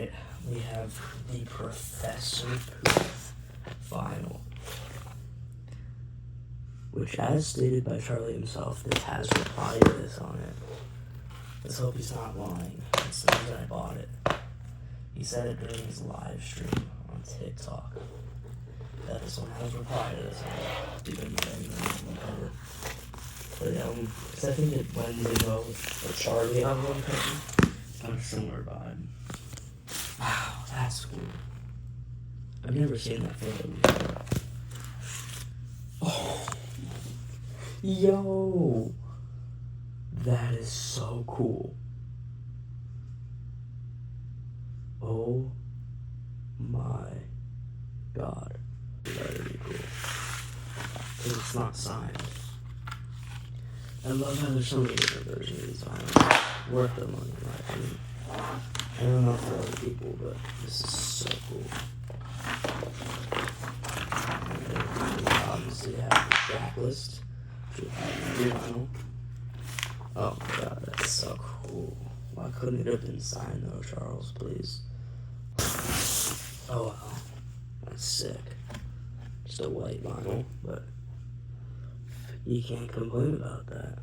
Alright, we have the Proffesor Puth vinyl, which, as stated by Charlie himself, this has reply to this on it. Let's hope he's not lying. That's the reason I bought it. He said it during his live stream on TikTok that this one has reply to this on it. Even cover. But yeah, because I think it blends in well with the Charlie album cover. Kind of similar vibe. Wow, that's cool. I've never seen that photo before. Oh, yo, that is so cool. Oh my god, very cool. Because it's not signed. I love how there's so many different versions of these vinyls. Worth the money, in my opinion. I don't know for other people, but this is so cool. And then we obviously have the track list, which we have the vinyl. Oh my god, that's so cool. Why couldn't it have been signed though, Charles, please? Oh wow, that's sick. Just a white vinyl, but you can't complain about that.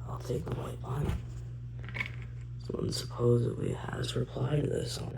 I'll take the white vinyl. This one supposedly has reply to this on it.